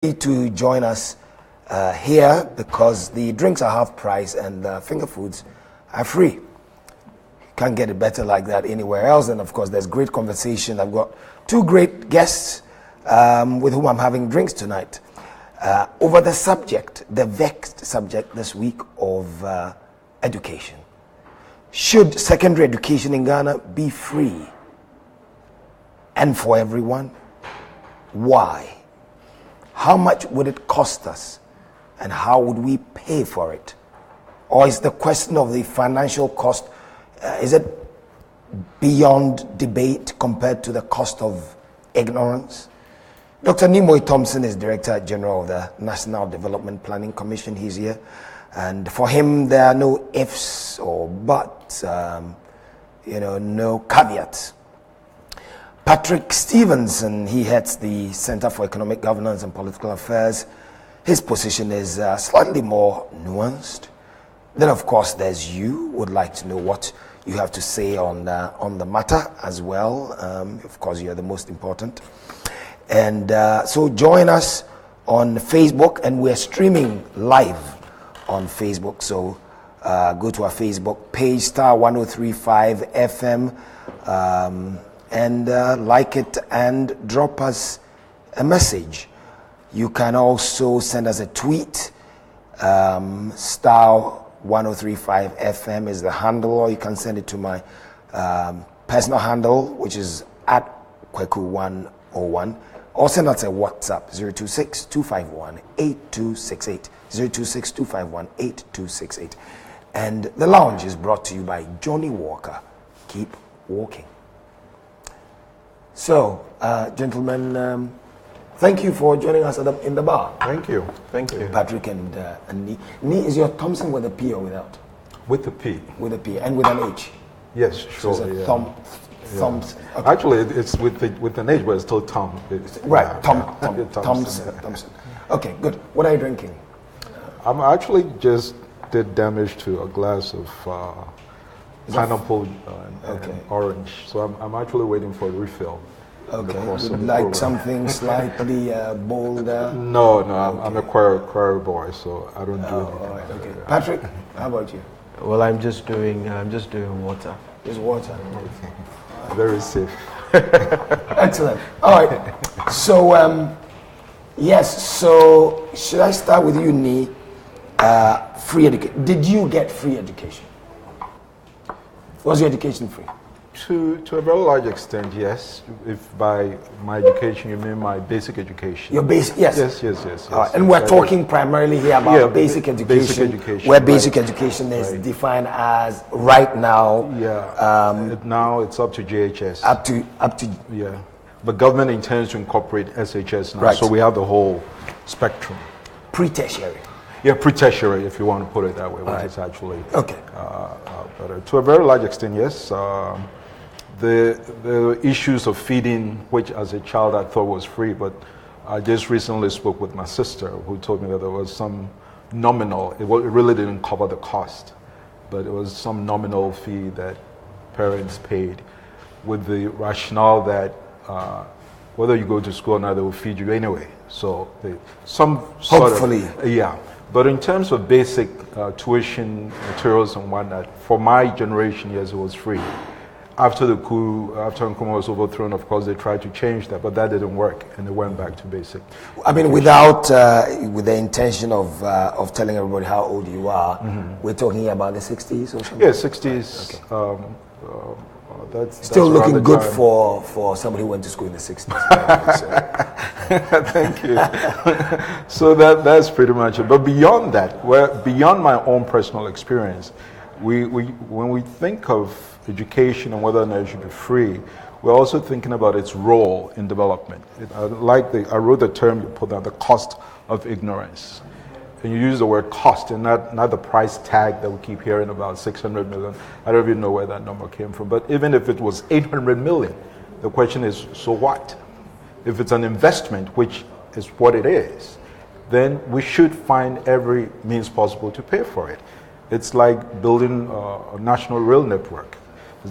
to join us here because the drinks are half price and the finger foods are free. Can't get it better like that anywhere else. And of course, there's great conversation. I've got two great guests with whom I'm having drinks tonight over the subject, the vexed subject this week of education. Should secondary education in Ghana be free and for everyone? Why? How much would it cost us and how would we pay for it? Or is the question of the financial cost, is it beyond debate compared to the cost of ignorance? Dr. Nimoy Thompson is Director General of the National Development Planning Commission. He's here. And for him, there are no ifs or buts, no caveats. Patrick Stephenson, he heads the Center for Economic Governance and Political Affairs. His position is slightly more nuanced. Then, of course, there's you. Would like to know what you have to say on the matter as well. Of course, you're the most important. And so join us on Facebook, and we're streaming live on Facebook. So go to our Facebook page, Star 1035 FM. And like it and drop us a message. You can also send us a tweet. Star 1035 FM is the handle, or you can send it to my personal handle, which is at Kweku 101. Or send us a WhatsApp 026-251-8268. 026-251-8268. And the lounge is brought to you by Johnny Walker. Keep walking. So, gentlemen, thank you for joining us in the bar. Thank you. Patrick and Nee. Nee, is your Thompson with a P or without? With the P. With a P and with an H? Yes, sure. So it's a Thompson. Okay. Actually, it's with an H, but it's still Tom. Right, Thompson. Okay, good. What are you drinking? I'm actually just did damage to a glass of pineapple and orange. So I'm actually waiting for a refill. Okay. Would like something slightly bolder? No, I'm a choir boy, so I don't do anything. All right, okay. Patrick, how about you? Well, I'm just doing water. Just water. Okay. Very safe. Excellent. All right. So yes. So should I start with you, Nee? Free education. Did you get free education? Was your education free? To a very large extent, yes. If by my education you mean my basic education. Your basic, yes. Yes. And we're talking primarily here about basic education. Where basic education is defined as right now. Yeah. Now it's up to JHS. Up to. Yeah. But government intends to incorporate SHS now, right. So we have the whole spectrum. Pre-tertiary. Yeah, pre-tertiary, if you want to put it that way, which is actually better. To a very large extent, yes. The issues of feeding, which as a child I thought was free, but I just recently spoke with my sister who told me that there was some nominal, it really didn't cover the cost, but it was some nominal fee that parents paid with the rationale that whether you go to school or not, they will feed you anyway. So hopefully. Yeah. But in terms of basic tuition, materials and whatnot, for my generation, yes, it was free. After the coup, after Nkrumah was overthrown, of course, they tried to change that, but that didn't work, and they went back to basic. I mean, with the intention of telling everybody how old you are, we're talking about the 60s or something? Yeah, 60s. Okay. That's still looking good for somebody who went to school in the 60s. Thank you. So that's pretty much it. But beyond that, beyond my own personal experience, when we think of education and whether or not it should be free, we're also thinking about its role in development. I wrote the term you put down, the cost of ignorance. And you use the word cost and not the price tag that we keep hearing about, 600 million. I don't even know where that number came from. But even if it was 800 million, the question is, so what? If it's an investment, which is what it is, then we should find every means possible to pay for it. It's like building a national rail network.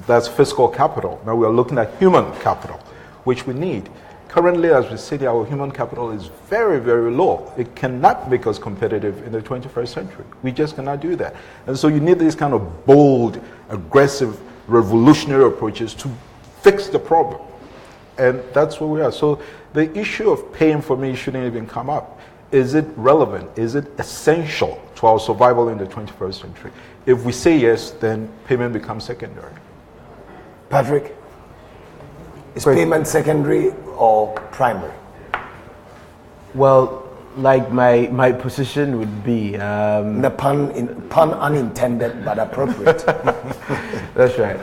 That's fiscal capital. Now we are looking at human capital, which we need. Currently, as we sit here, our human capital is very, very low. It cannot make us competitive in the 21st century. We just cannot do that. And so you need these kind of bold, aggressive, revolutionary approaches to fix the problem. And that's where we are. So the issue of paying for me shouldn't even come up. Is it relevant? Is it essential to our survival in the 21st century? If we say yes, then payment becomes secondary. Patrick, is payment secondary or primary? Well, like my position would be The pun unintended but appropriate. that's right.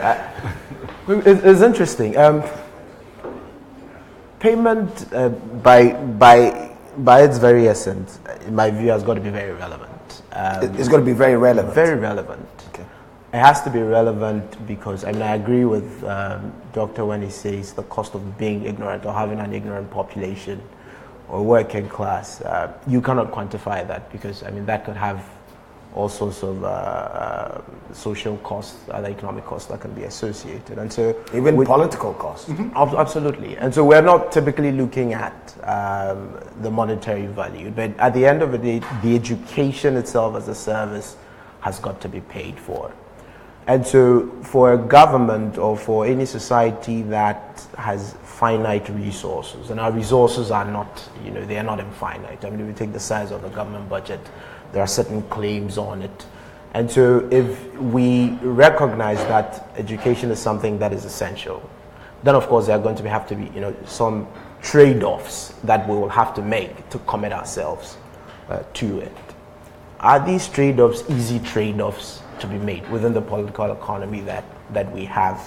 It's interesting. Payment by its very essence, in my view, has got to be very relevant. It's got to be very relevant. Very relevant. Okay. It has to be relevant because I agree with Doctor when he says the cost of being ignorant or having an ignorant population or working class. You cannot quantify that because that could have all sorts of social costs, other economic costs that can be associated, and so even political costs. Absolutely. And so we're not typically looking at the monetary value, but at the end of the day, the education itself as a service has got to be paid for. And so for a government or for any society that has finite resources, and our resources are not, they are not infinite. If we take the size of the government budget, there are certain claims on it. And so if we recognize that education is something that is essential, then of course there are going to have to be, some trade-offs that we will have to make to commit ourselves to it. Are these trade-offs easy trade-offs to be made within the political economy that we have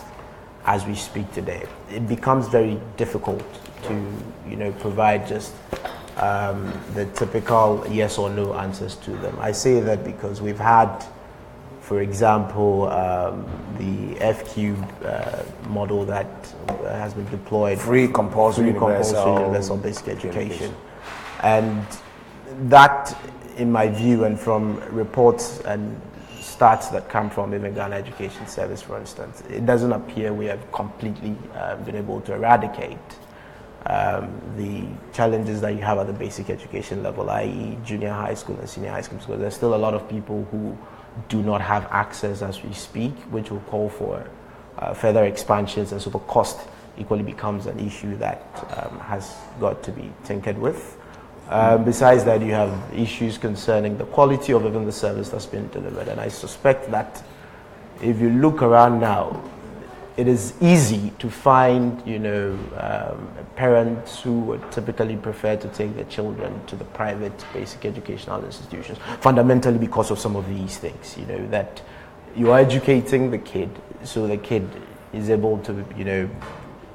as we speak today? It becomes very difficult to provide just the typical yes or no answers to them. I say that because we've had, for example, the F-cube model that has been deployed. Free compulsory universal basic education. And that, in my view, and from reports and stats that come from even Ghana Education Service, for instance, it doesn't appear we have completely been able to eradicate the challenges that you have at the basic education level, i.e. junior high school and senior high school. So there's still a lot of people who do not have access as we speak, which will call for further expansions, and so the cost equally becomes an issue that has got to be tinkered with. Besides that, you have issues concerning the quality of even the service that's been delivered, and I suspect that if you look around now, it is easy to find, parents who would typically prefer to take their children to the private basic educational institutions, fundamentally because of some of these things, that you are educating the kid, so the kid is able to,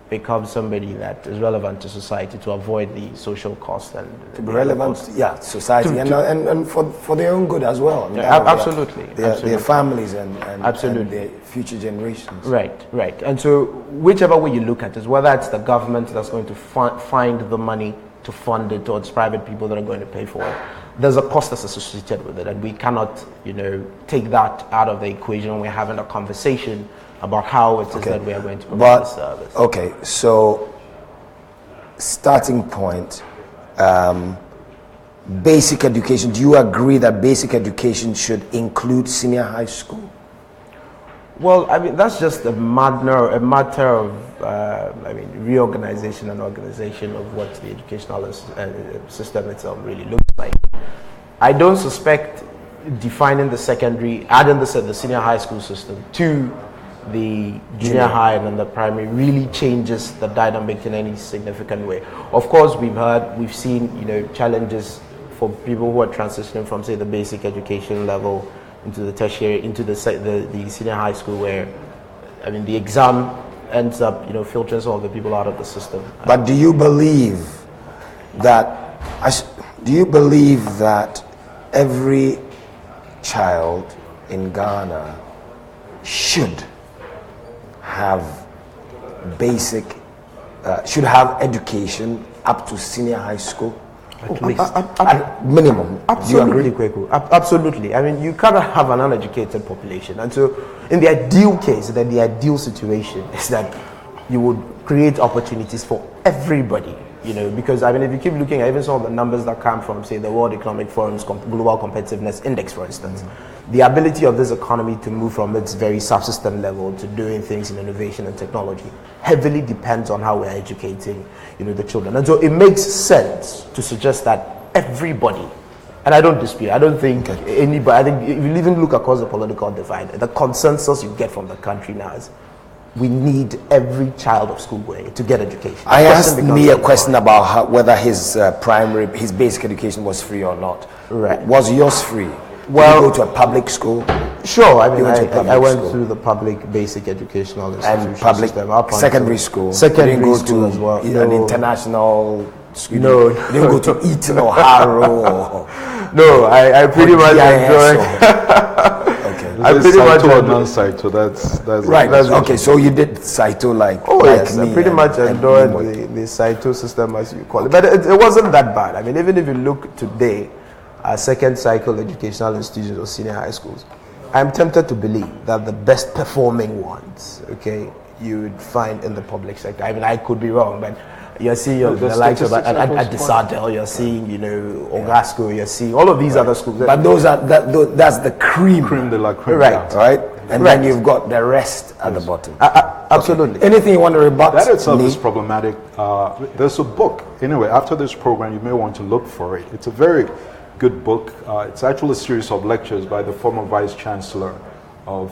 become somebody that is relevant to society to avoid the social cost and to be relevant, society, and for their own good as well. Absolutely. Their families and absolutely. their future generations. Right. And so whichever way you look at it, whether it's the government that's going to find the money to fund it, or it's private people that are going to pay for it, there's a cost that's associated with it, and we cannot, take that out of the equation when we're having a conversation about how it is that we are going to provide the service. Okay, so starting point, basic education. Do you agree that basic education should include senior high school? Well, that's just a matter of reorganization and organization of what the educational system itself really looks like. I don't suspect defining the secondary, adding the senior high school system to the junior high and then the primary really changes the dynamic in any significant way. Of course, we've seen, challenges for people who are transitioning from, say, the basic education level into the tertiary, into the senior high school, where, the exam ends up, filtering some of the people out of the system. But do you believe that every child in Ghana should have should have education up to senior high school? At least. At minimum. Absolutely, Kweku. Absolutely. You cannot have an uneducated population. And so, in the ideal case, the ideal situation is that you would create opportunities for everybody because I mean, if you keep looking at even some of the numbers that come from, say, the World Economic Forum's Global Competitiveness Index, for instance, the ability of this economy to move from its very subsystem level to doing things in innovation and technology heavily depends on how we're educating, the children. And so it makes sense to suggest that everybody, and I don't dispute, I don't think anybody, I think if you even look across the political divide, the consensus you get from the country now is we need every child of school going to get education. I asked me a question about whether his his basic education was free or not. Right. Was yours free? Well, did you go to a public school? Sure. I mean, I went school. to the public basic educational institution And public system, secondary school. Secondary you didn't go school to as well. an international school. No. You didn't go to Eton or Harrow. No, I pretty much enjoyed. I pretty much enjoyed non-Saito. That's right. That's okay, so you did Saito like. Oh like yes, me I pretty much enjoyed the Saito system, as you call it. But it wasn't that bad. I mean, even if you look today, second cycle educational institutions or senior high schools, I'm tempted to believe that the best performing ones, okay, you would find in the public sector. I mean, I could be wrong, but you're seeing the likes of Addo, you're seeing, Ogasco, you're seeing all of these other schools. But that's the cream. Cream de la creme. Right? And then you've got the rest at the bottom. Absolutely. Okay. Anything you want to rebut? That itself is problematic. There's a book. Anyway, after this program, you may want to look for it. It's a very good book. It's actually a series of lectures by the former Vice Chancellor of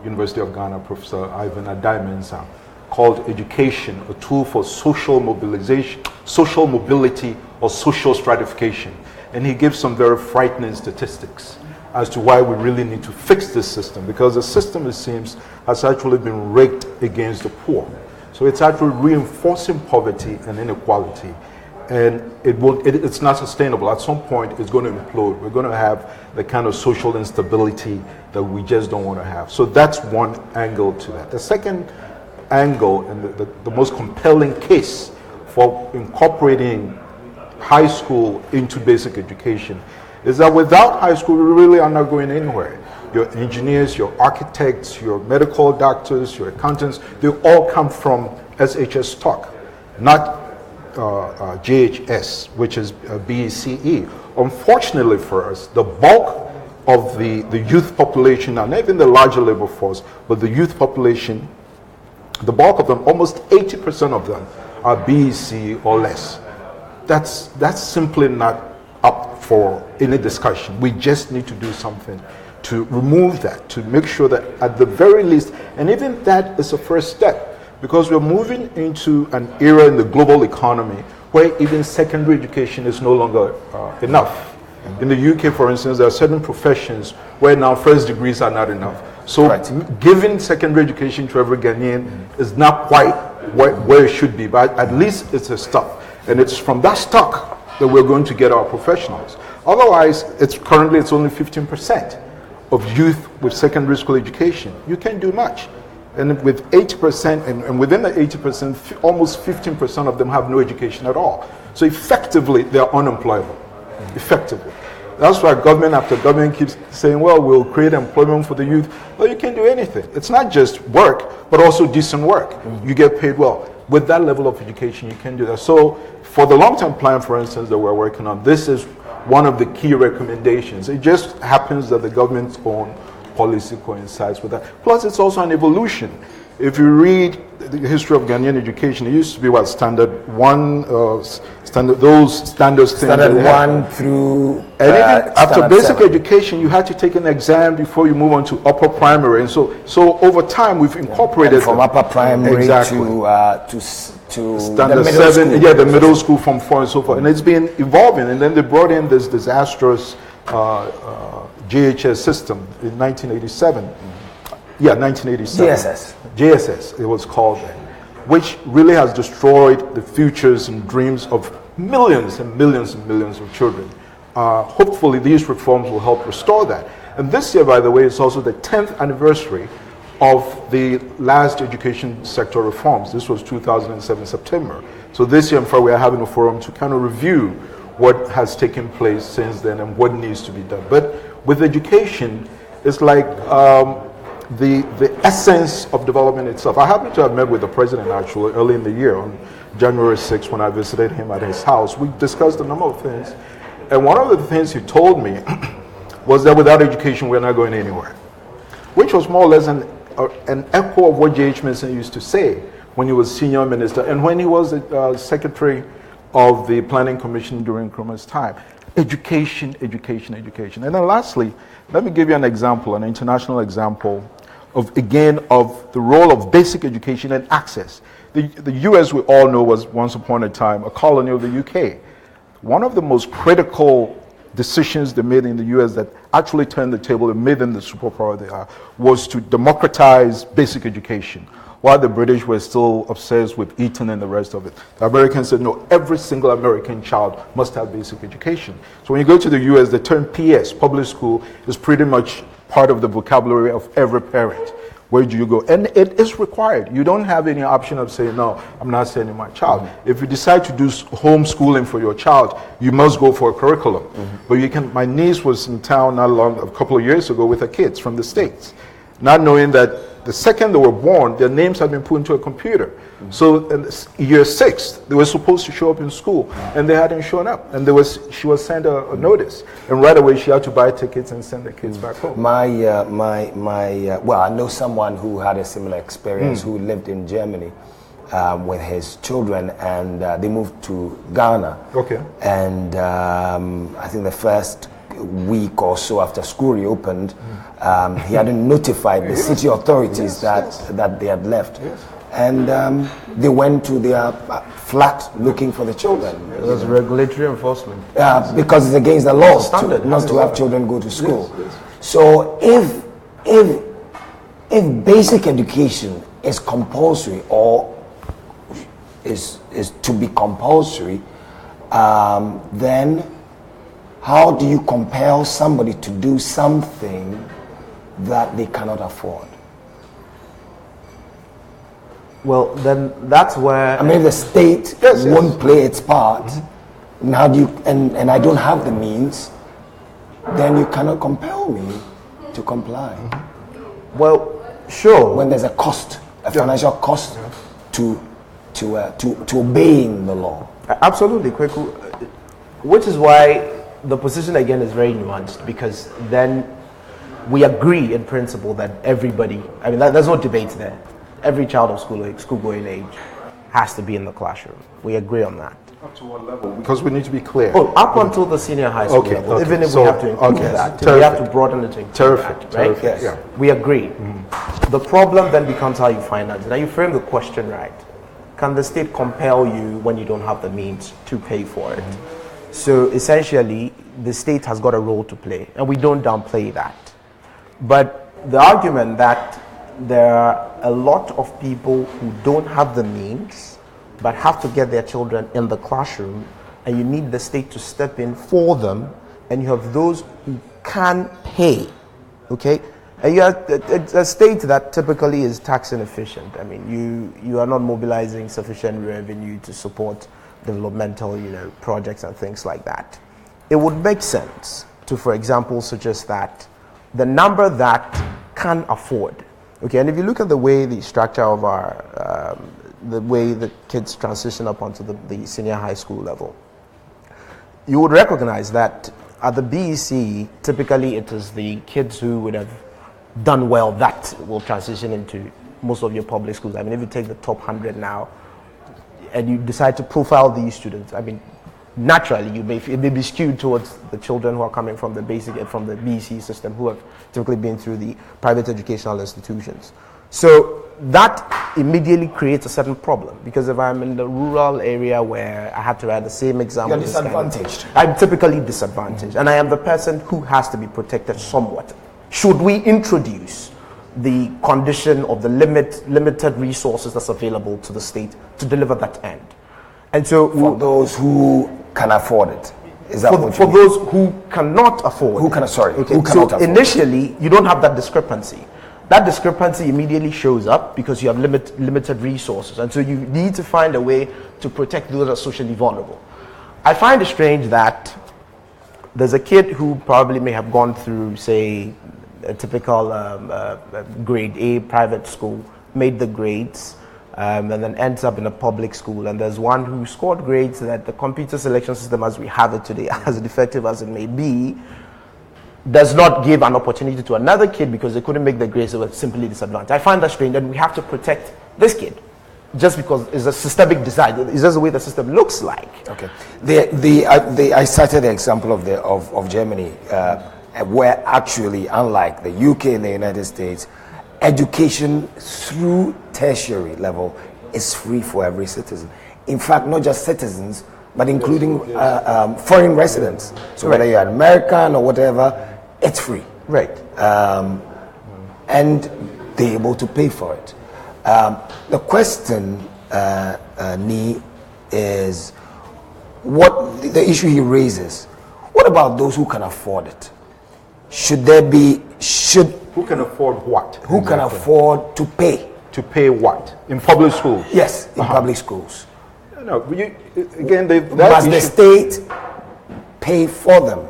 University of Ghana, Professor Ivan Adaimensa, called Education, a Tool for Social Mobilization, Social Mobility or Social Stratification. And he gives some very frightening statistics as to why we really need to fix this system, because the system, it seems, has actually been rigged against the poor. So it's actually reinforcing poverty and inequality. And it's not sustainable. At some point, it's going to implode. We're going to have the kind of social instability that we just don't want to have. So that's one angle to that. The second angle, and the most compelling case for incorporating high school into basic education, is that without high school, we really are not going anywhere. Your engineers, your architects, your medical doctors, your accountants, they all come from SHS stock, not JHS, which is BECE. Unfortunately for us, the bulk of the youth population, now not even the larger labor force, but the youth population, the bulk of them, almost 80% of them, are BECE or less. That's simply not up for any discussion. We just need to do something to remove that, to make sure that at the very least, and even that is a first step, because we're moving into an era in the global economy where even secondary education is no longer enough. In the UK, for instance, there are certain professions where now first degrees are not enough. So giving secondary education to every Ghanaian is not quite where it should be, but at least it's a start. And it's from that stock that we're going to get our professionals. Otherwise, it's only 15% of youth with secondary school education. You can't do much. And with 80%, and within the 80%, almost 15% of them have no education at all. So effectively, they're unemployable. Effectively. That's why government after government keeps saying, well, we'll create employment for the youth. Well, you can't do anything. It's not just work, but also decent work. You get paid well. With that level of education, you can do that. So for the long-term plan, for instance, that we're working on, this is one of the key recommendations. It just happens that the government's own policy coincides with that. Plus, it's also an evolution. If you read the history of Ghanaian education, it used to be standard one, those standards. Standard one through. And even after basic education, you had to take an exam before you move on to upper primary, and so over time we've incorporated from upper primary to standard 7, the middle school from 4 and so forth, and it's been evolving. And then they brought in this disastrous JHS system in 1987. 1987. JSS, it was called then, which really has destroyed the futures and dreams of millions and millions and millions of children. Hopefully, these reforms will help restore that. And this year, by the way, is also the 10th anniversary of the last education sector reforms. This was 2007 September. So this year, in fact, we are having a forum to kind of review what has taken place since then and what needs to be done. But with education, it's like the essence of development itself. I happened to have met with the president actually early in the year on January 6th, when I visited him at his house, we discussed a number of things. And one of the things he told me was that without education, we're not going anywhere, which was more or less an echo of what J.H. Mason used to say when he was senior minister and when he was secretary of the Planning Commission during Nkrumah's time. Education, education, education. And then lastly, let me give you an example, an international example of the role of basic education and access. The US, we all know, was once upon a time a colony of the UK. One of the most critical decisions they made in the US that actually turned the table and made them the superpower they are was to democratize basic education. While the British were still obsessed with Eton and the rest of it, the Americans said, no, every single American child must have basic education. So when you go to the US, the term PS, public school, is pretty much part of the vocabulary of every parent. Where do you go? And it is required. You don't have any option of saying, no, I'm not sending my child. Mm-hmm. If you decide to do homeschooling for your child, you must go for a curriculum. Mm-hmm. But you can. My niece was in town a couple of years ago with her kids from the States, not knowing that the second they were born, their names had been put into a computer. Mm-hmm. So in year 6, they were supposed to show up in school, and they hadn't shown up. And she was sent a notice, and right away she had to buy tickets and send the kids back home. Well, I know someone who had a similar experience who lived in Germany with his children, and they moved to Ghana. Okay. And I think the first week or so after school reopened, he hadn't notified the city authorities that they had left. Yes. And they went to their flat looking for the children. It was regulatory enforcement. Because it's against the law not to have children go to school. Yes, yes. So if basic education is compulsory or is to be compulsory, then how do you compel somebody to do something that they cannot afford? Well, then that's where... I mean, if the state won't play its part, and how do you, and I don't have the means, then you cannot compel me to comply. Well, sure. When there's a cost, a financial cost to obeying the law. Absolutely, Kweku. Which is why the position again is very nuanced, because then we agree in principle that everybody, I mean, there's no debate there. Every child of school-going age has to be in the classroom. We agree on that. Up to what level? Because we need to be clear. Oh, up until the senior high school level. Even if we have to include that, we have to broaden it to include that, right? Yes. Yeah. We agree. Mm-hmm. The problem then becomes how you finance it. Now you frame the question right. Can the state compel you when you don't have the means to pay for it? Mm-hmm. So essentially, the state has got a role to play, and we don't downplay that. But the argument that there are a lot of people who don't have the means but have to get their children in the classroom, and you need the state to step in for them, and you have those who can pay, okay? And you have a state that typically is tax inefficient. I mean, you are not mobilizing sufficient revenue to support developmental, projects and things like that. It would make sense to, for example, suggest that the number that can afford. Okay, and if you look at the way the structure of our, the way the kids transition up onto the senior high school level, you would recognize that at the BEC, typically it is the kids who would have done well that will transition into most of your public schools. I mean, if you take the top 100 now, and you decide to profile these students, I mean, naturally, it may be skewed towards the children who are coming from the BEC system, who have typically been through the private educational institutions. So that immediately creates a certain problem, because if I'm in the rural area where I had to write the same exam, you're disadvantaged. I'm typically disadvantaged, and I am the person who has to be protected somewhat. Should we introduce the condition of the limited resources that's available to the state to deliver that end? And so for those who can afford it, is that what for those who cannot afford? Who cannot? Sorry. Okay. Who cannot afford? Initially, you don't have that discrepancy. That discrepancy immediately shows up because you have limited resources, and so you need to find a way to protect those that are socially vulnerable. I find it strange that there's a kid who probably may have gone through, say, a typical grade A private school, made the grades, and then ends up in a public school, and there's one who scored grades that the computer selection system as we have it today, as effective as it may be, does not give an opportunity to another kid because they couldn't make the grades, they were simply disadvantaged. I find that strange, and we have to protect this kid just because it's a systemic design. It's just the way the system looks like. Okay. I cited the example of Germany, where actually, unlike the UK and the United States, education through tertiary level is free for every citizen. In fact, not just citizens, but including foreign residents. So whether you're American or whatever, it's free. Right. And they're able to pay for it. The question, Ni, is what the issue he raises. What about those who can afford it? Who can afford what? Who can afford to pay? To pay what? In public schools? Yes, in public schools. No, again, must the state pay for them?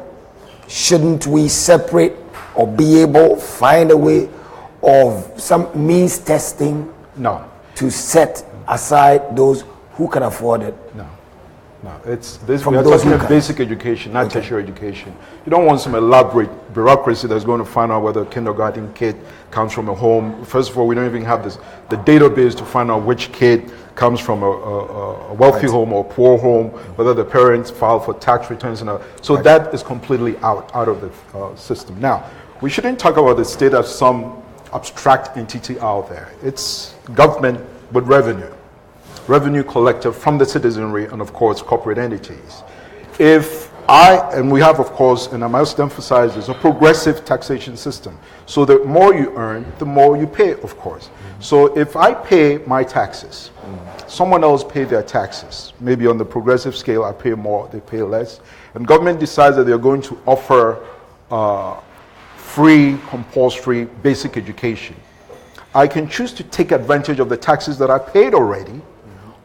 Shouldn't we separate or be able find a way of some means testing? No. To set aside those who can afford it? No. It's this. We are talking about basic education, not tertiary education. You don't want some elaborate bureaucracy that's going to find out whether a kindergarten kid comes from a home. First of all, we don't even have the database to find out which kid comes from a wealthy home or a poor home, whether the parents file for tax returns and so that is completely out of the system. Now, we shouldn't talk about the state as some abstract entity out there. It's government with revenue collected from the citizenry and of course corporate entities. And we have of course, and I must emphasize this, a progressive taxation system. So the more you earn, the more you pay, of course. So if I pay my taxes, someone else pay their taxes. Maybe on the progressive scale I pay more, they pay less. And government decides that they're going to offer free, compulsory, basic education. I can choose to take advantage of the taxes that I paid already,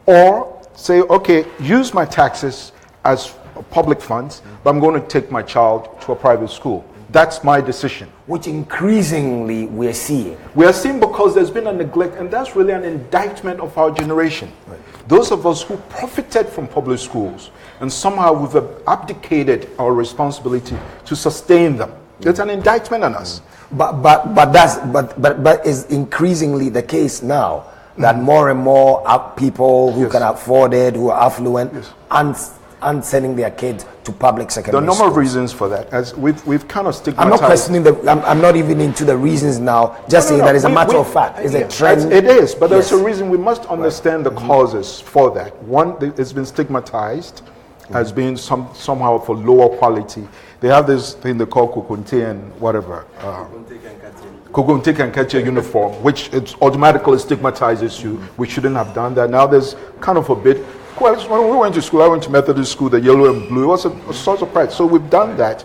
or say, okay, use my taxes as public funds, but I'm going to take my child to a private school. That's my decision. Which increasingly we're seeing. We are seeing because there's been a neglect, and that's really an indictment of our generation. Right. Those of us who profited from public schools, and somehow we've abdicated our responsibility to sustain them. It's an indictment on us. But is increasingly the case now that more and more people who can afford it, who are affluent, aren't sending their kids to public secondary schools. There are a number of reasons for that. As we've kind of stigmatized. I'm not questioning I'm not even into the reasons now. Just saying that it's a matter of fact. It's a trend. It is, but there's a reason. We must understand the causes for that. One, it's been stigmatized as being somehow for lower quality. They have this thing they call Kukunte and whatever. Kukunte and Kache uniform, which it automatically stigmatizes you. We shouldn't have done that. Now there's kind of a bit. Well, when we went to school, I went to Methodist school, the yellow and blue. It was a source of pride. So we've done that.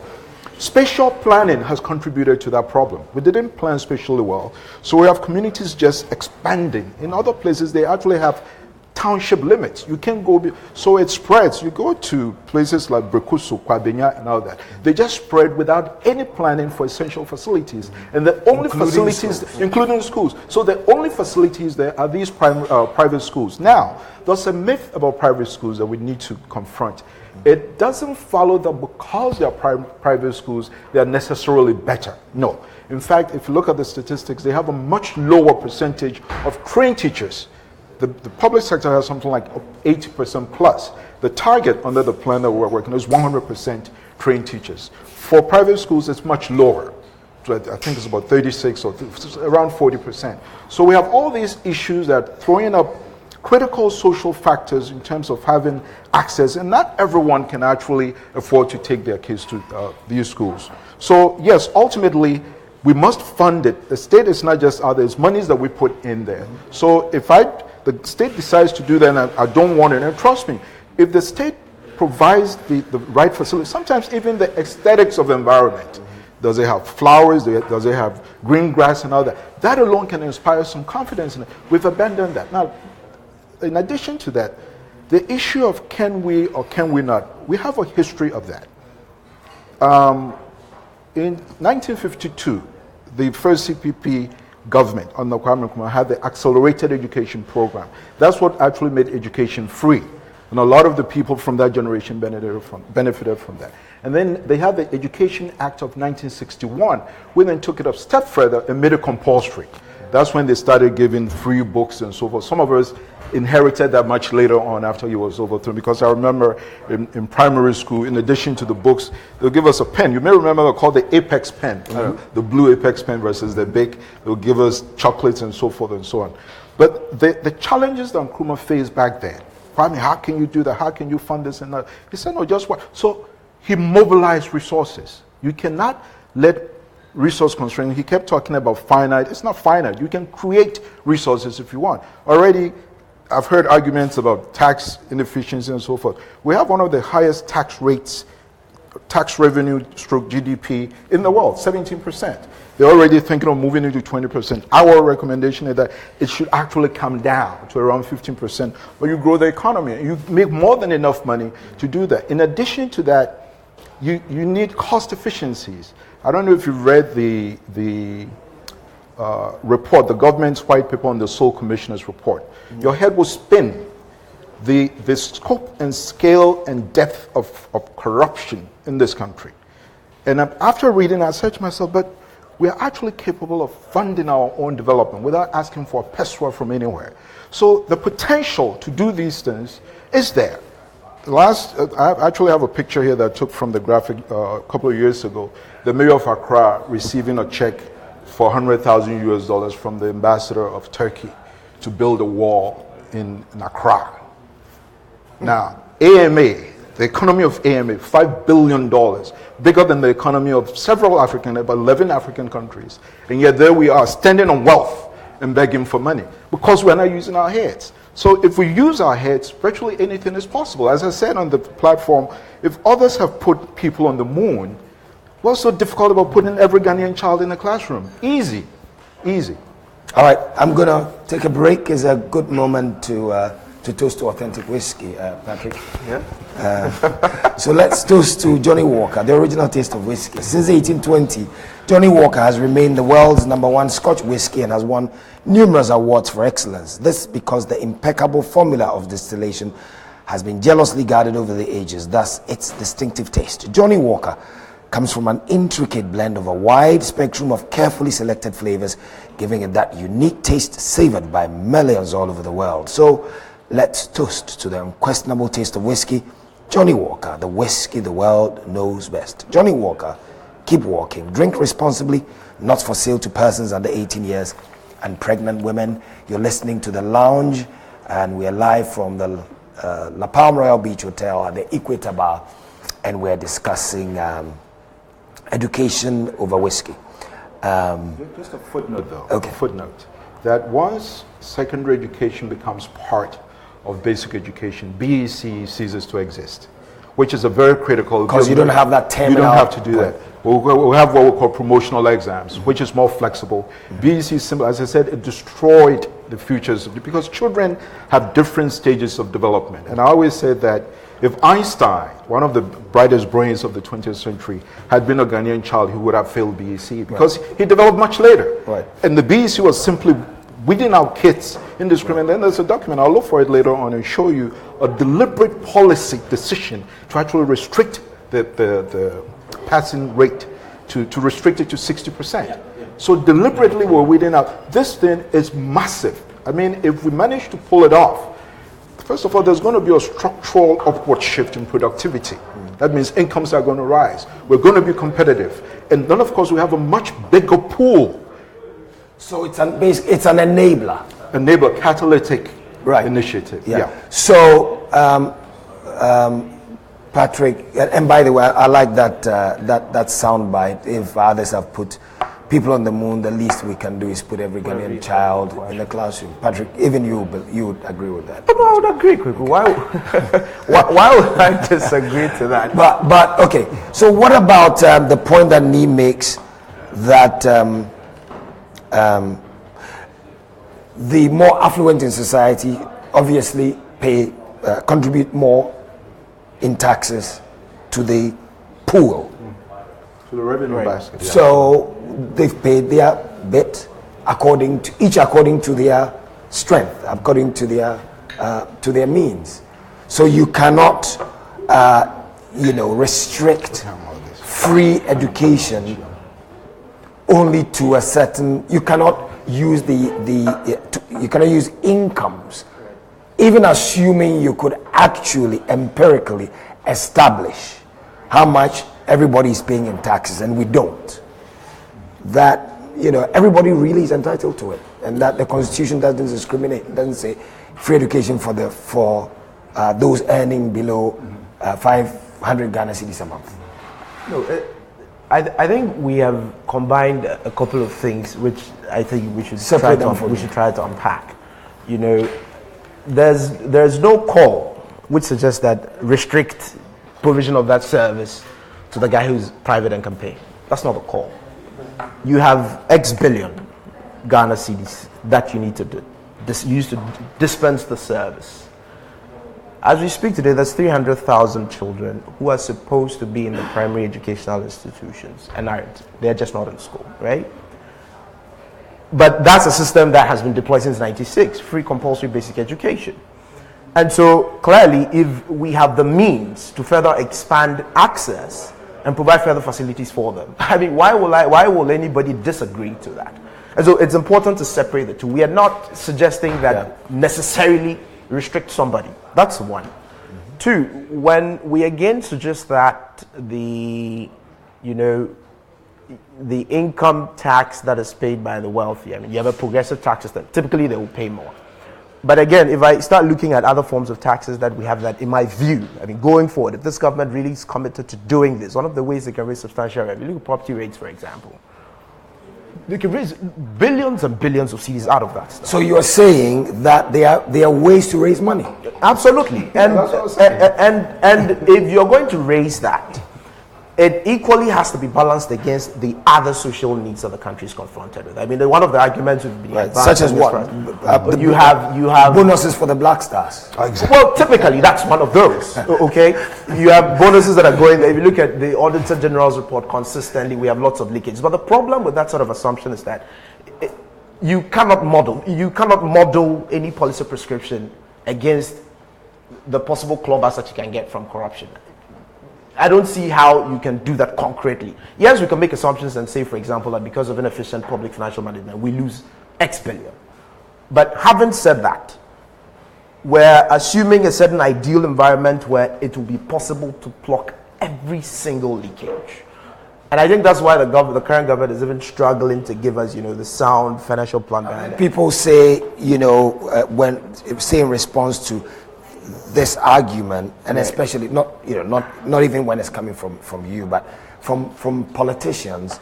Spatial planning has contributed to that problem. We didn't plan spatially well. So we have communities just expanding. In other places, they actually have township limits. You can't go, so it spreads. You go to places like Brekusu, Kwabenya, and all that. They just spread without any planning for essential facilities. And the only including schools. So the only facilities there are these private schools. Now, there's a myth about private schools that we need to confront. It doesn't follow that because they are private schools, they are necessarily better. No. In fact, if you look at the statistics, they have a much lower percentage of trained teachers. The public sector has something like 80% plus. The target under the plan that we're working is 100% trained teachers. For private schools, it's much lower. So I think it's about 36 or around 40%. So we have all these issues that are throwing up critical social factors in terms of having access, and not everyone can actually afford to take their kids to these schools. So yes, ultimately, we must fund it. The state is not just there's monies that we put in there. So if the state decides to do that and I don't want it, and trust me, if the state provides the right facility, sometimes even the aesthetics of the environment, does it have flowers, does it have green grass and all that, that alone can inspire some confidence in it. We've abandoned that. Now, in addition to that, the issue of can we or can we not, we have a history of that. In 1952, the first CPP government under Kwame Nkrumah had the accelerated education program. That's what actually made education free. And a lot of the people from that generation benefited from that. And then they had the Education Act of 1961, which then took it a step further and made it compulsory. That's when they started giving free books and so forth. Some of us inherited that much later on after he was overthrown, because I remember in primary school, in addition to the books, they'll give us a pen. You may remember they're called the Apex pen, the blue Apex pen versus the big. They'll give us chocolates and so forth and so on. But the challenges that Nkrumah faced back then, Kwame, how can you do that? How can you fund this and that? He said, no, just what? So he mobilized resources. You cannot let resource constraint. He kept talking about finite. It's not finite. You can create resources if you want. Already, I've heard arguments about tax inefficiency and so forth. We have one of the highest tax rates, tax revenue stroke GDP in the world, 17%. They're already thinking of moving into 20%. Our recommendation is that it should actually come down to around 15%, but you grow the economy. You make more than enough money to do that. In addition to that, you need cost efficiencies. I don't know if you've read the report, the government's white paper on the Sole Commissioner's report. Your head will spin the scope and scale and depth of corruption in this country. And after reading, I said to myself, but we are actually capable of funding our own development without asking for a peswa from anywhere. So the potential to do these things is there. I actually have a picture here that I took from the graphic a couple of years ago. The mayor of Accra receiving a check for $100,000 from the ambassador of Turkey to build a wall in Accra. Now, AMA, the economy of AMA, $5 billion, bigger than the economy of several African, about 11 African countries. And yet there we are, standing on wealth and begging for money because we're not using our heads. So if we use our heads, virtually anything is possible. As I said on the platform, if others have put people on the moon, what's so difficult about putting every Ghanaian child in a classroom? Easy, easy. All right, I'm going to take a break. It's a good moment to toast to authentic whiskey, Patrick. Yeah. So let's toast to Johnny Walker, the original taste of whiskey. Since 1820, Johnny Walker has remained the world's #1 Scotch whiskey and has won numerous awards for excellence. This because the impeccable formula of distillation has been jealously guarded over the ages, thus its distinctive taste. Johnny Walker comes from an intricate blend of a wide spectrum of carefully selected flavors, giving it that unique taste savored by millions all over the world. So let's toast to the unquestionable taste of whiskey, Johnny Walker, the whiskey the world knows best. Johnny Walker, keep walking. Drink responsibly, not for sale to persons under 18 years and pregnant women. You're listening to The Lounge, and we are live from the La Palm Royal Beach Hotel at the Equator Bar, and we're discussing education over whiskey. Just a footnote, though. Okay. A footnote. That once secondary education becomes part of basic education, BEC ceases to exist, which is a very critical. Because you don't have that terminal. You don't have to do that. We'll have what we call promotional exams, which is more flexible. BEC is simple. As I said, it destroyed the futures because children have different stages of development. And I always said that if Einstein, one of the brightest brains of the 20th century, had been a Ghanaian child, he would have failed BEC because he developed much later. Right. And the BEC was simply weeding out kids indiscriminately. Then there's a document, I'll look for it later on and show you a deliberate policy decision to actually restrict the passing rate, to restrict it to 60%. So deliberately we're weeding out. This thing is massive. I mean, if we manage to pull it off, first of all, there's going to be a structural upward shift in productivity. That means incomes are going to rise. We're going to be competitive. And then, of course, we have a much bigger pool. So it's an enabler. Enabler, catalytic initiative. Yeah. So, Patrick, and by the way, I like that sound bite. If others have put people on the moon, the least we can do is put every Ghanaian child in the classroom. Patrick, even you would agree with that? No, I would agree, Kweku. Why would I disagree to that? But okay. So what about the point that Nee makes that the more affluent in society obviously contribute more in taxes to the pool. To the revenue basket. Yeah. So they've paid their bit, according to their strength, according to their means. So you cannot, restrict free education only to a certain. You cannot use you cannot use incomes, even assuming you could actually empirically establish how much everybody is paying in taxes, and we don't. That everybody really is entitled to it, and that the Constitution doesn't discriminate. It doesn't say free education for those earning below 500 Ghana cedis a month. No, I think we have combined a couple of things, which I think we should try to unpack. There's no call which suggests that restrict provision of that service to the guy who's private and can pay. That's not a call. You have X billion Ghana cedis that you need to use to dispense the service. As we speak today, there's 300,000 children who are supposed to be in the primary educational institutions and aren't. They're just not in school, right? But that's a system that has been deployed since '96, free compulsory basic education. And so clearly, if we have the means to further expand access and provide further facilities for them, I mean, why will anybody disagree to that? And so it's important to separate the two. We are not suggesting that necessarily restrict somebody. That's one. Mm-hmm. Two, when we again suggest that the income tax that is paid by the wealthy, I mean, you have a progressive tax system. Typically, they will pay more. But again, if I start looking at other forms of taxes that we have, that in my view, I mean, going forward, if this government really is committed to doing this, one of the ways they can raise substantial revenue, look at property rates, for example. They can raise billions and billions of cedis out of that stuff. So you are saying that there are ways to raise money? Absolutely. And if you're going to raise that, it equally has to be balanced against the other social needs that the country is confronted with. I mean, one of the arguments would be such as what? You have bonuses for the black stars. Oh, exactly. Well, typically that's one of those. Okay, you have bonuses that are going. If you look at the Auditor General's report, consistently we have lots of leakage. But the problem with that sort of assumption is that you cannot model any policy prescription against the possible clawbacks that you can get from corruption. I don't see how you can do that concretely. Yes, we can make assumptions and say, for example, that because of inefficient public financial management, we lose X billion. But having said that, we're assuming a certain ideal environment where it will be possible to pluck every single leakage. And I think that's why the current government is even struggling to give us, the sound financial plan behind it. People say, when in response to this argument, and especially not even when it's coming from you, but from politicians,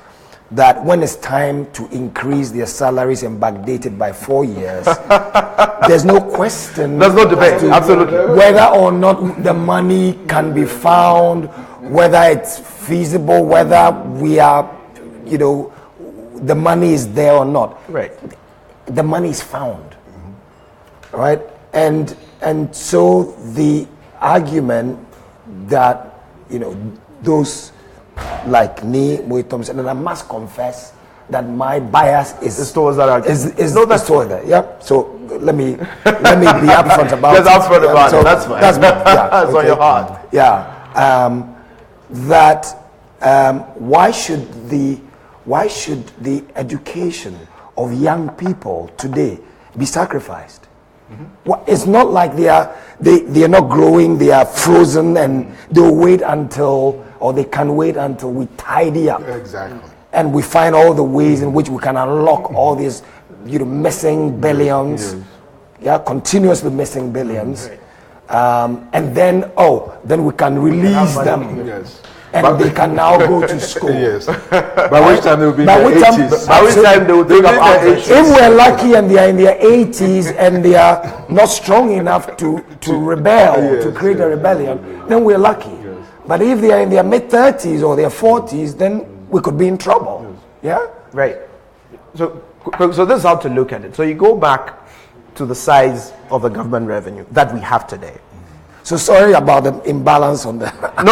that when it's time to increase their salaries and backdate it by 4 years, there's no question. There's no debate. Absolutely. Whether or not the money can be found, whether it's feasible, whether we are, the money is there or not. Right. The money is found. Right? And so the argument that, those like me, Thompson, and I must confess that my bias is towards that argument. Is towards that. Yeah. So let me be upfront about it. Just upfront about it. That's fine. That's on your heart. Yeah. Why should the education of young people today be sacrificed? Well, it's not like they are not growing, they are frozen, and they'll wait until, or they can wait until we tidy up. Exactly. And we find all the ways in which we can unlock all these, missing billions. Yeah, continuously missing billions. And then we can release them. Yes. And they can now go to school. Yes. By which time they will be in their 80s. By which time they will take up if we're lucky and they are in their 80s and they are not strong enough to rebel, to create a rebellion, then we're lucky. Yes. But if they are in their mid-30s or their 40s, then we could be in trouble. Yes. Yeah? Right. So this is how to look at it. So you go back to the size of the government revenue that we have today. So sorry about the imbalance on the on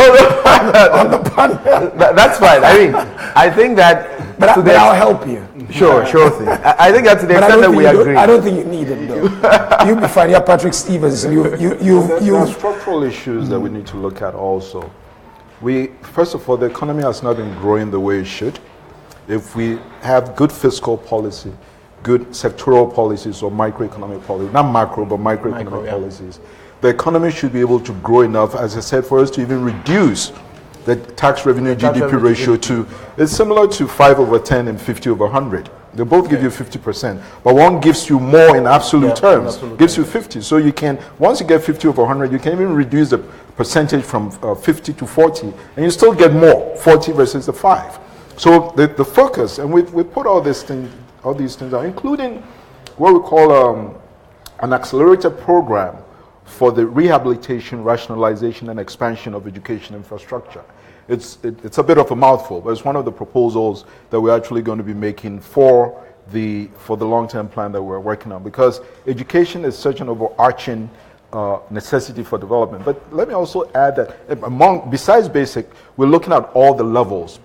the panel. That's fine. I mean, I think that. But I'll help you. Sure thing. I think that's the extent that we agree. I don't think you need it though. You'll be fine. You're Patrick Stephenson. There are structural issues that we need to look at also. First of all, the economy has not been growing the way it should. If we have good fiscal policy, good sectoral policies or microeconomic policies, not macro, but microeconomic policies, the economy should be able to grow enough, as I said, for us to even reduce the tax revenue GDP ratio to, it's similar to 5/10 and 50/100. They both give you 50%, but one gives you more in absolute terms, gives you 50. So you can, once you get 50/100, you can even reduce the percentage from 50 to 40, and you still get more, 40 versus the 5. So the focus, and we put all these things out, including what we call an accelerated program for the rehabilitation, rationalization, and expansion of education infrastructure. It's a bit of a mouthful, but it's one of the proposals that we're actually going to be making for the long-term plan that we're working on, because education is such an overarching necessity for development. But let me also add that besides basic, we're looking at all the levels,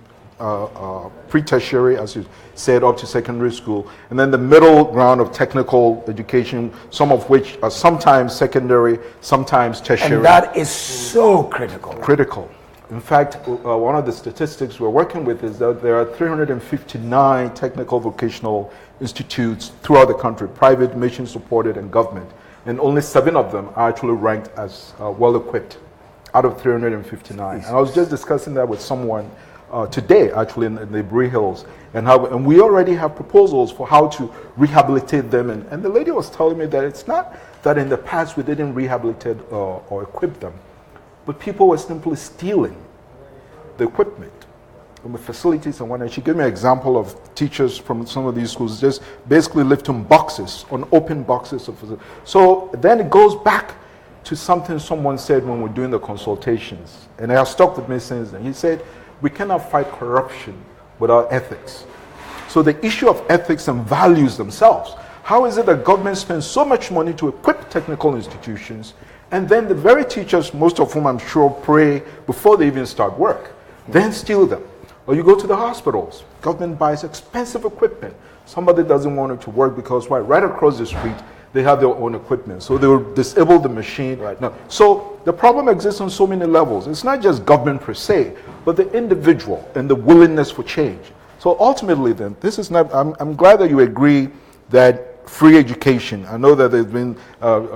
pre-tertiary, as you said, up to secondary school, and then the middle ground of technical education, some of which are sometimes secondary, sometimes tertiary. And that is so critical. Critical. In fact, one of the statistics we're working with is that there are 359 technical vocational institutes throughout the country, private, mission-supported, and government, and only 7 of them are actually ranked as well-equipped out of 359. And I was just discussing that with someone today, actually, in the Bree Hills, and we already have proposals for how to rehabilitate them. And the lady was telling me that it's not that in the past we didn't rehabilitate or equip them, but people were simply stealing the equipment from the facilities and whatnot. She gave me an example of teachers from some of these schools just basically lifting boxes, on open boxes of facilities. So then it goes back to something someone said when we're doing the consultations, and it has stuck with me since then. He said, we cannot fight corruption without ethics. So the issue of ethics and values themselves. How is it that government spends so much money to equip technical institutions, and then the very teachers, most of whom I'm sure pray before they even start work, then steal them? Or you go to the hospitals, government buys expensive equipment. Somebody doesn't want it to work because why? Right across the street, they have their own equipment. So they will disable the machine. Right now. So the problem exists on so many levels. It's not just government per se, but the individual and the willingness for change. So ultimately then, this is not, I'm glad that you agree that free education. I know that there's been,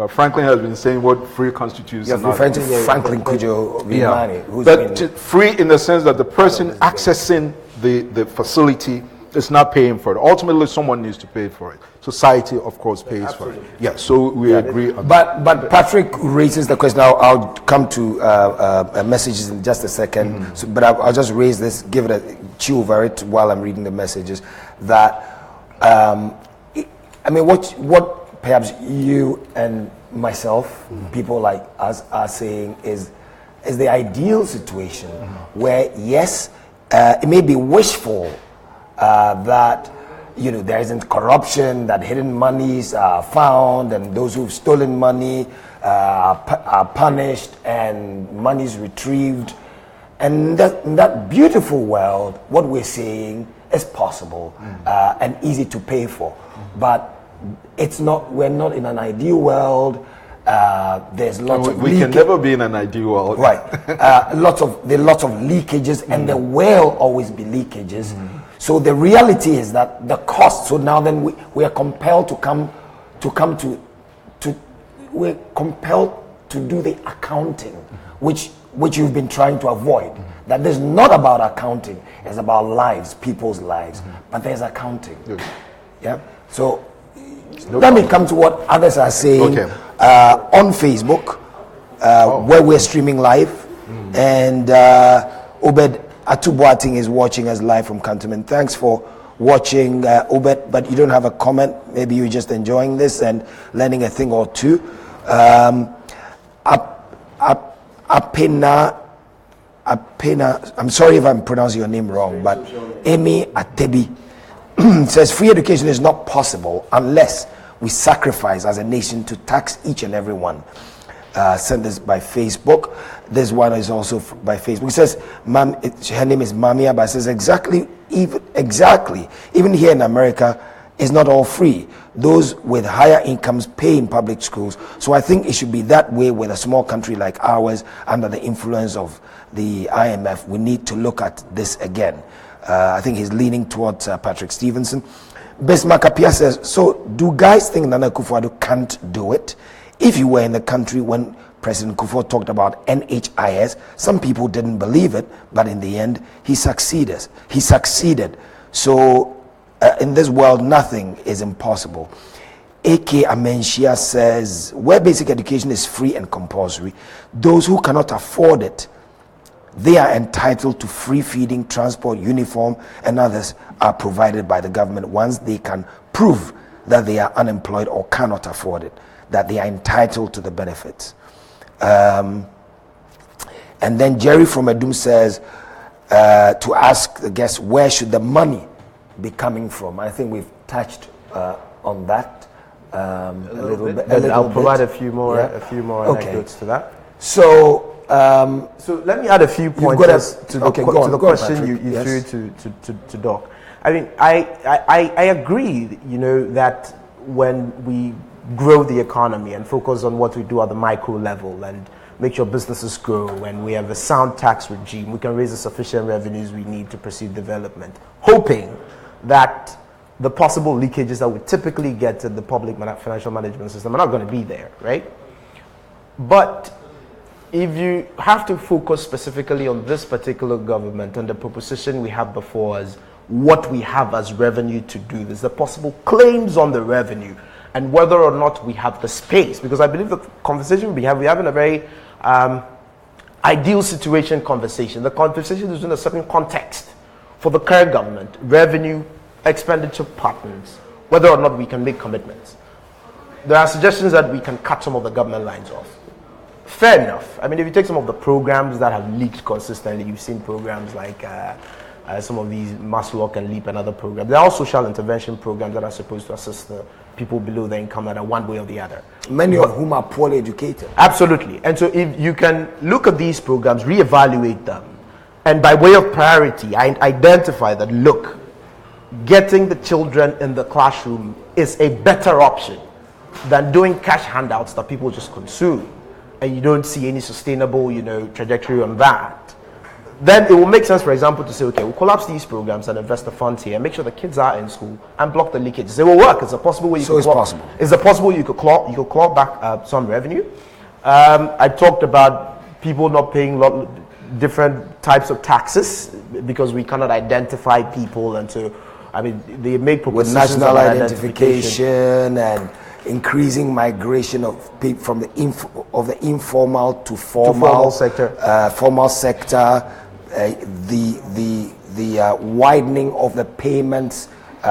Franklin has been saying what free constitutes. You're referring to Franklin Kujo Vimani, who's but free in the sense that the person accessing the facility is not paying for it. Ultimately, someone needs to pay for it. Society, of course, pays for it. Yeah, so we agree on that. But Patrick raises the question. I'll come to messages in just a second. So, but I'll just raise this, give it a chew over it while I'm reading the messages. That, I mean, what perhaps you and myself, people like us, are saying is the ideal situation where, yes, it may be wishful that there isn't corruption, that hidden monies are found, and those who've stolen money are punished, and money is retrieved. And in that beautiful world, what we're saying is possible and easy to pay for. But it's not. We're not in an ideal world. There's lots of we can never be in an ideal world, right? There are lots of leakages, and there will always be leakages. So the reality is that the cost. So now then we are compelled to we're compelled to do the accounting, which you've been trying to avoid. That there's not about accounting. It's about lives, people's lives. But there's accounting. Yeah. So let me come to what others are saying on Facebook, where we're streaming live, and Obed Atubuating is watching us live from Cantonment. Thanks for watching, Obed, but you don't have a comment. Maybe you're just enjoying this and learning a thing or two. Apena, I'm sorry if I'm pronouncing your name wrong, but Amy Atebi says free education is not possible unless we sacrifice as a nation to tax each and every one. Send this by Facebook. This one is also by Facebook. It says, her name is Mamia, but it says exactly, even here in America, it's not all free. Those with higher incomes pay in public schools. So I think it should be that way with a small country like ours, under the influence of the IMF. We need to look at this again. I think he's leaning towards Patrick Stephenson. Bismarck Apia says, so do guys think Nana Akufo-Addo can't do it? If you were in the country when President Kufuor talked about NHIS, some people didn't believe it, but in the end, he succeeded. So in this world, nothing is impossible. A.K. Amenshia says, where basic education is free and compulsory, those who cannot afford it, they are entitled to free feeding, transport, uniform, and others are provided by the government once they can prove that they are unemployed or cannot afford it, that they are entitled to the benefits. And then Jerry from Edum says, to ask the guests, where should the money be coming from? I think we've touched on that a little bit. I'll provide a few more anecdotes to that. So let me add a few points to the question you threw to Doc. I mean, I agree, that when we grow the economy and focus on what we do at the micro level and make sure businesses grow and we have a sound tax regime, we can raise the sufficient revenues we need to pursue development, hoping that the possible leakages that we typically get in the public financial management system are not going to be there, right? But if you have to focus specifically on this particular government and the proposition we have before us, what we have as revenue to do this, the possible claims on the revenue, and whether or not we have the space, because I believe the conversation we're having a very ideal situation conversation. The conversation is in a certain context for the current government, revenue, expenditure patterns, whether or not we can make commitments. There are suggestions that we can cut some of the government lines off. Fair enough. I mean, if you take some of the programs that have leaked consistently, you've seen programs like some of these Mass Lock and Leap and other programs. There are all social intervention programs that are supposed to assist the people below the income ladder one way or the other. Many of whom are poorly educated. Absolutely. And so if you can look at these programs, reevaluate them, and by way of priority, identify that, look, getting the children in the classroom is a better option than doing cash handouts that people just consume, and you don't see any sustainable, trajectory on that. Then it will make sense, for example, to say, okay, we'll collapse these programs and invest the funds here and make sure the kids are in school and block the leakages. It will work. It's a possible way you could claw back some revenue. I talked about people not paying different types of taxes because we cannot identify people, and so they make propositions with national identification and increasing migration of people from the informal to formal sector. Formal sector. The widening of the payments,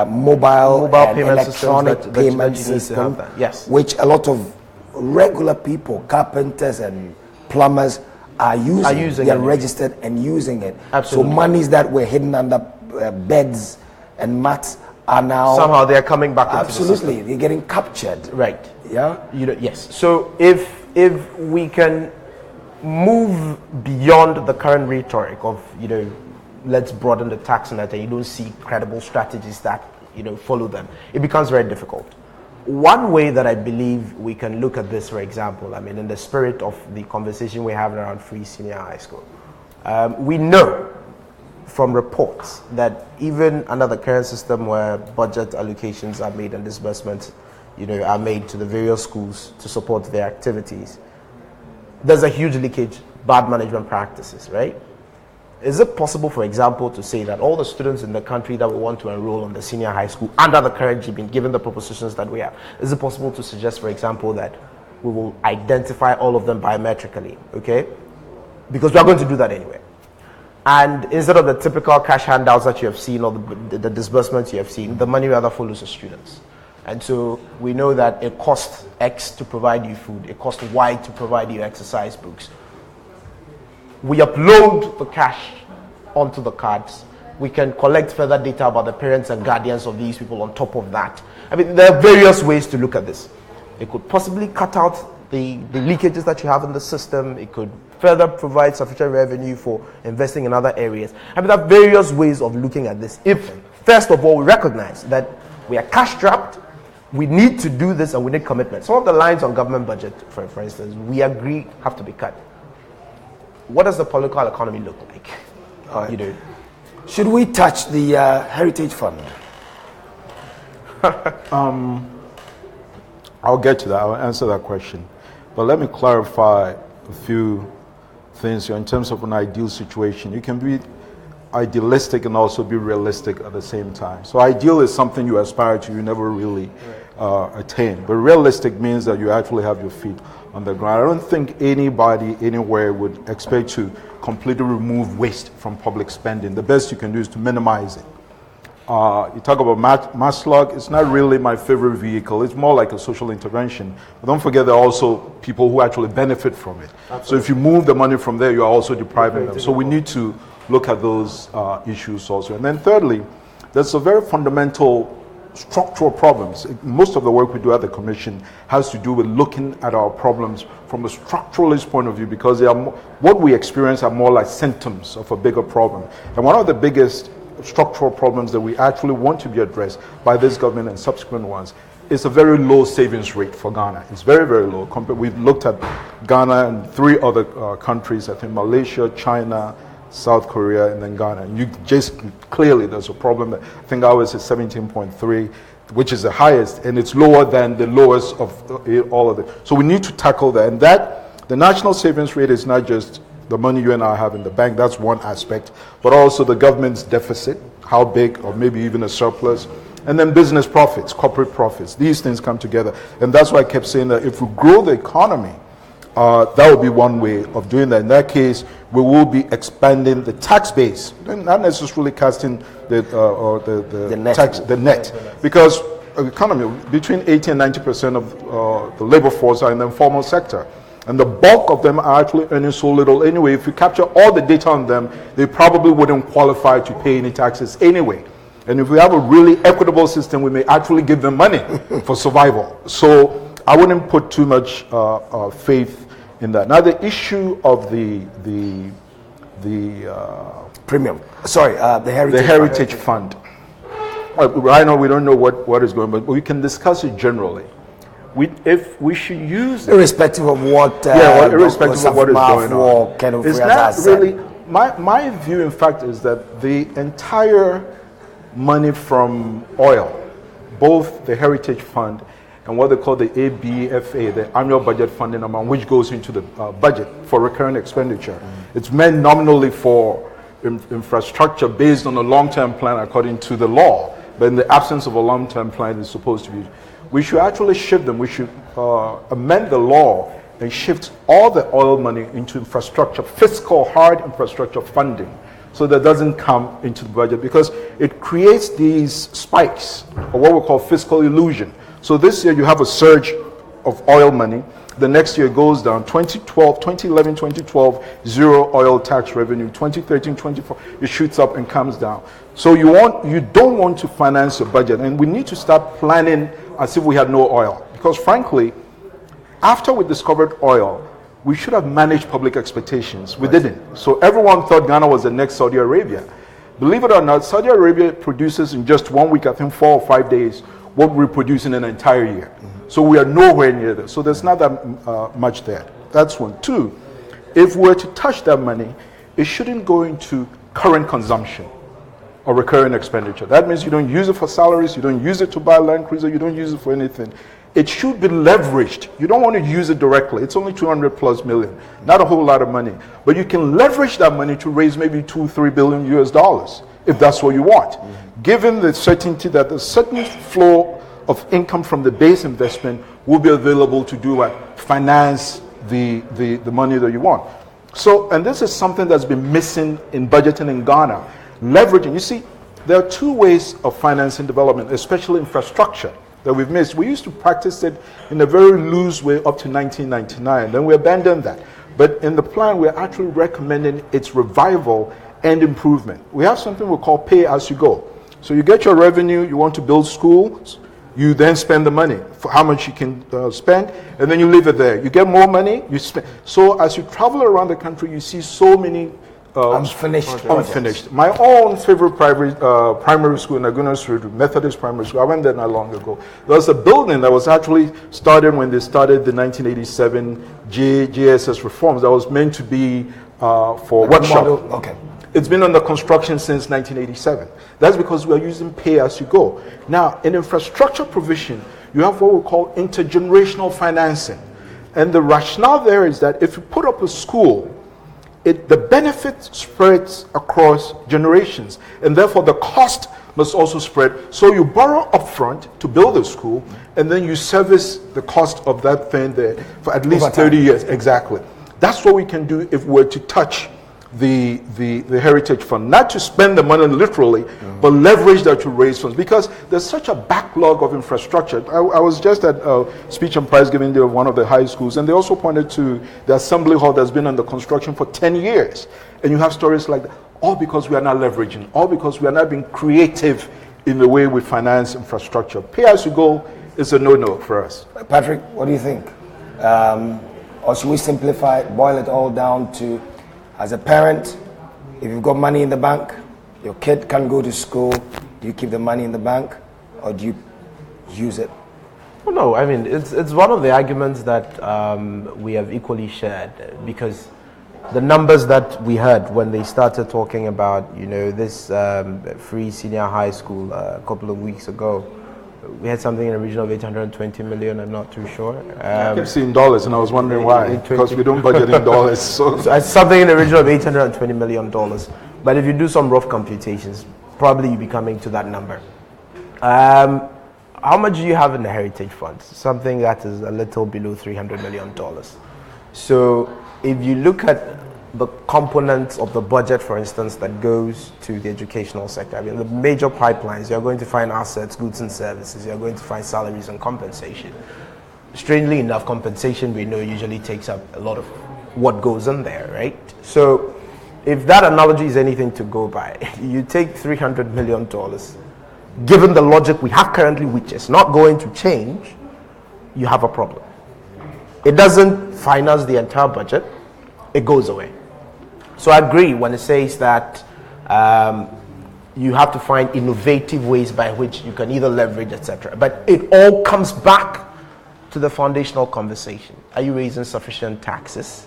mobile and payment electronic payment system, yes, which a lot of regular people, carpenters and plumbers are using. They are registered and using it. Absolutely. So monies that were hidden under beds and mats are now somehow they are coming back. Absolutely, they're getting captured. Right. Yeah. Yes. So if we can move beyond the current rhetoric of let's broaden the tax net, and you don't see credible strategies that follow them, it becomes very difficult. One way that I believe we can look at this, for example, in the spirit of the conversation we're having around free senior high school, we know from reports that even under the current system where budget allocations are made and disbursements are made to the various schools to support their activities, there's a huge leakage, bad management practices, right? Is it possible, for example, to say that all the students in the country that we want to enroll in the senior high school under the current regime, given the propositions that we have, is it possible to suggest, for example, that we will identify all of them biometrically, okay? Because we are going to do that anyway. And instead of the typical cash handouts that you have seen or the disbursements you have seen, the money rather follows the students. And so we know that it costs X to provide you food, it costs Y to provide you exercise books. We upload the cash onto the cards. We can collect further data about the parents and guardians of these people on top of that. There are various ways to look at this. It could possibly cut out the leakages that you have in the system. It could further provide sufficient revenue for investing in other areas. I mean, there are various ways of looking at this. If, first of all, we recognize that we are cash strapped, we need to do this and we need commitment. Some of the lines on government budget, for instance, we agree have to be cut. What does the political economy look like? Right. You know, should we touch the Heritage Fund? I'll get to that. I'll answer that question. But let me clarify a few things here in terms of an ideal situation. You can be idealistic and also be realistic at the same time. So ideal is something you aspire to, you never really attain. But realistic means that you actually have your feet on the ground. I don't think anybody anywhere would expect to completely remove waste from public spending. The best you can do is to minimize it. You talk about Maslog, it's not really my favorite vehicle. It's more like a social intervention. But don't forget there are also people who actually benefit from it. Absolutely. So if you move the money from there, you are also depriving them. So we need to look at those issues also. And then thirdly, there's a very fundamental structural problems. Most of the work we do at the Commission has to do with looking at our problems from a structuralist point of view, because they are what we experience are more like symptoms of a bigger problem. And one of the biggest structural problems that we actually want to be addressed by this government and subsequent ones is a very low savings rate for Ghana. It's very, very low. We've looked at Ghana and 3 other countries, I think Malaysia, China, South Korea, and then Ghana. And you just clearly there's a problem. I think ours is 17.3, which is the highest, and it's lower than the lowest of all of them. So we need to tackle that. And that, the national savings rate is not just the money you and I have in the bank, that's one aspect, but also the government's deficit, how big, or maybe even a surplus, and then business profits, corporate profits. These things come together. And that's why I kept saying that if we grow the economy, that would be one way of doing that. In that case, we will be expanding the tax base, not necessarily casting the net. Because economy, between 80 and 90% of the labor force are in the informal sector. And the bulk of them are actually earning so little anyway. If you capture all the data on them, they probably wouldn't qualify to pay any taxes anyway. And if we have a really equitable system, we may actually give them money for survival. So I wouldn't put too much faith in that. Now the issue of the premium. Sorry, the Heritage Fund. I know we don't know what is going on, but we can discuss it generally. If we should use irrespective of what irrespective of what is going on, it's not really my view. In fact, is that the entire money from oil, both the Heritage Fund and what they call the ABFA, the annual budget funding amount, which goes into the budget for recurrent expenditure, it's meant nominally for infrastructure based on a long-term plan according to the law, but in the absence of a long-term plan, it's supposed to be. We should actually shift them. We should amend the law and shift all the oil money into infrastructure, fiscal hard infrastructure funding, so that doesn't come into the budget, because it creates these spikes, or what we call fiscal illusion. So this year you have a surge of oil money. The next year it goes down. 2011, 2012, zero oil tax revenue. 2013, 2014, it shoots up and comes down. So you don't want to finance your budget, and we need to start planning as if we had no oil. Because frankly, after we discovered oil, we should have managed public expectations. We didn't. So everyone thought Ghana was the next Saudi Arabia. Believe it or not, Saudi Arabia produces in just 1 week, I think 4 or 5 days, what we produce in an entire year. So we are nowhere near this. So there's not that much there. That's one. 2, if we were to touch that money, it shouldn't go into current consumption or recurring expenditure. That means you don't use it for salaries, you don't use it to buy a land cruiser, you don't use it for anything. It should be leveraged. You don't want to use it directly. It's only 200 plus million, not a whole lot of money. But you can leverage that money to raise maybe $2-3 billion US, if that's what you want. Given the certainty that a certain flow of income from the base investment will be available to do what? Finance the money that you want. So, and this is something that's been missing in budgeting in Ghana. Leveraging. You see, there are 2 ways of financing development, especially infrastructure, that we've missed. We used to practice it in a very loose way up to 1999. Then we abandoned that. But in the plan, we're actually recommending its revival and improvement. We have something we call pay as you go. So you get your revenue, you want to build schools, You then spend the money for how much you can spend, and then you leave it there. You get more money, you spend. So as you travel around the country, you see so many unfinished. My own favorite primary school in Laguna Street, Methodist Primary School, I went there not long ago. There was a building that was actually started when they started the 1987 GSS reforms that was meant to be for workshop. Okay. It's been under construction since 1987. That's because we are using pay as you go. Now, in infrastructure provision, you have what we call intergenerational financing. And the rationale there is that if you put up a school, the benefit spreads across generations, and therefore the cost must also spread. So you borrow upfront to build a school, and then you service the cost of that thing there for at least 30 years. Exactly. That's what we can do if we're to touch the Heritage Fund, not to spend the money literally, but leverage that to raise funds, because there's such a backlog of infrastructure. I was just at speech and prize giving there one of the high schools, and they also pointed to the assembly hall that's been under construction for 10 years, and you have stories like that, all because we are not leveraging, all because we are not being creative in the way we finance infrastructure. Pay as you go is a no-no for us. Patrick, what do you think? Or should we simplify it, boil it all down to, as a parent, if you've got money in the bank, your kid can't go to school, do you keep the money in the bank or do you use it? Well, no, I mean, it's one of the arguments that we have equally shared, because the numbers that we heard when they started talking about, this free senior high school a couple of weeks ago, we had something in the region of 820 million, I'm not too sure. I kept seeing dollars and I was wondering why, because we don't budget in dollars. So it's something in the region of $820 million. But if you do some rough computations, probably you'll be coming to that number. How much do you have in the Heritage Fund? Something that is a little below $300 million. So if you look at the components of the budget, for instance, that goes to the educational sector, I mean, the major pipelines, you're going to find assets, goods and services, you're going to find salaries and compensation. Strangely enough, compensation, we know, usually takes up a lot of what goes in there, right? So if that analogy is anything to go by, you take $300 million, given the logic we have currently, which is not going to change, you have a problem. It doesn't finance the entire budget, it goes away. So I agree when it says that you have to find innovative ways by which you can either leverage, etc. But it all comes back to the foundational conversation. Are you raising sufficient taxes?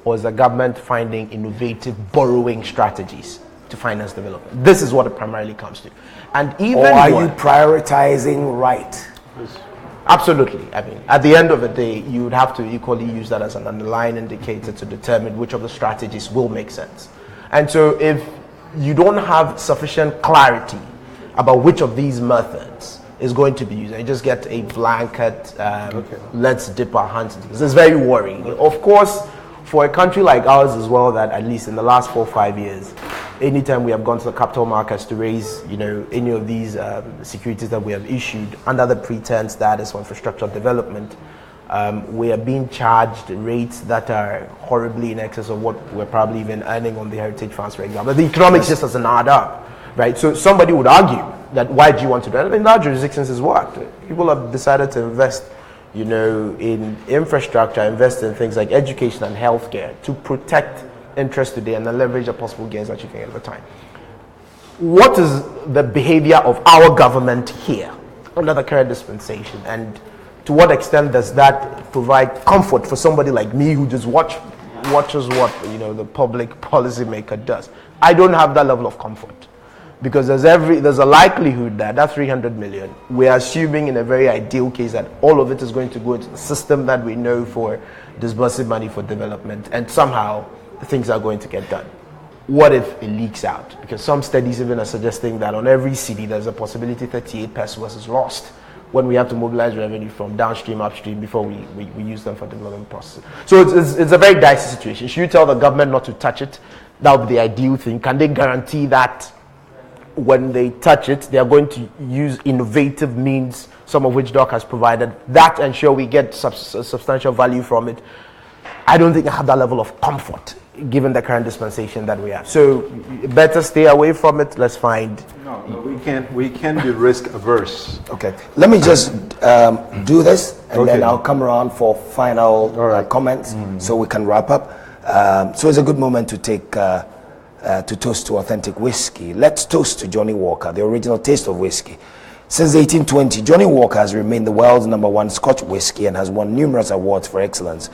Or is the government finding innovative borrowing strategies to finance development? This is what it primarily comes to. And even or are you prioritizing right? Absolutely. I mean, at the end of the day, you would have to equally use that as an underlying indicator to determine which of the strategies will make sense. And so if you don't have sufficient clarity about which of these methods is going to be used, and you just get a blanket, let's dip our hands into this, it's very worrying. Of course, for a country like ours as well, that at least in the last 4 or 5 years, anytime we have gone to the capital markets to raise, any of these securities that we have issued under the pretense that is for infrastructure development, we are being charged rates that are horribly in excess of what we're probably even earning on the Heritage Funds, for example. The economics just doesn't add up, right? So somebody would argue that why do you want to do it? In our jurisdictions is what? People have decided to invest in infrastructure, invest in things like education and healthcare to protect interest today and then leverage the possible gains that you can get over time. What is the behavior of our government here under the current dispensation, and to what extent does that provide comfort for somebody like me who just watches what the public policymaker does? I don't have that level of comfort, because there's a likelihood that 300 million, we're assuming in a very ideal case that all of it is going to go into the system that we know for disbursing money for development, and somehow things are going to get done. What if it leaks out? Because some studies even are suggesting that on every city there's a possibility 38 pesos is lost when we have to mobilize revenue from downstream, upstream before we use them for development processes. So it's a very dicey situation. Should you tell the government not to touch it? That would be the ideal thing. Can they guarantee that when they touch it, they are going to use innovative means, some of which Doc has provided, that ensure we get substantial value from it? I don't think I have that level of comfort given the current dispensation that we have. So better stay away from it. Let's find. No, we can't be risk averse. Okay, let me just do this, and then I'll come around for final comments, so we can wrap up. So it's a good moment to take to toast to authentic whiskey. Let's toast to Johnnie Walker, the original taste of whiskey. Since 1820, Johnnie Walker has remained the world's #1 Scotch whiskey and has won numerous awards for excellence.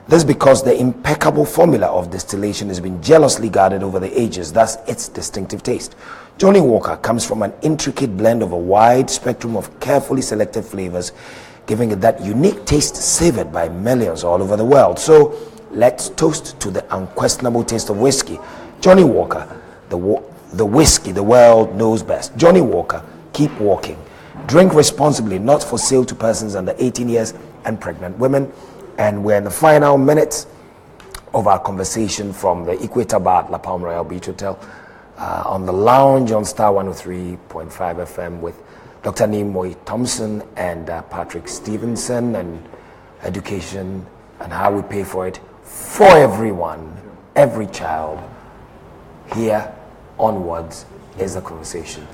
This is because the impeccable formula of distillation has been jealously guarded over the ages, thus its distinctive taste. Johnnie Walker comes from an intricate blend of a wide spectrum of carefully selected flavors, giving it that unique taste savored by millions all over the world. So let's toast to the unquestionable taste of whiskey. Johnnie Walker, the whiskey the world knows best. Johnnie Walker, keep walking. Drink responsibly, not for sale to persons under 18 years and pregnant women. And we're in the final minutes of our conversation from the Equator Bar at La Palm Royal Beach Hotel on the lounge on Star 103.5 FM with Dr. Nimoy Thompson and Patrick Stephenson, and education and how we pay for it for everyone, every child. Here onwards is the conversation.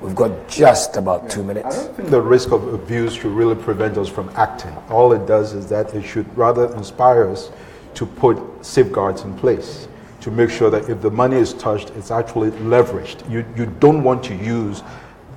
We've got just about 2 minutes. I don't think the risk of abuse should really prevent us from acting. All it does is that it should rather inspire us to put safeguards in place to make sure that if the money is touched, it's actually leveraged. You don't want to use,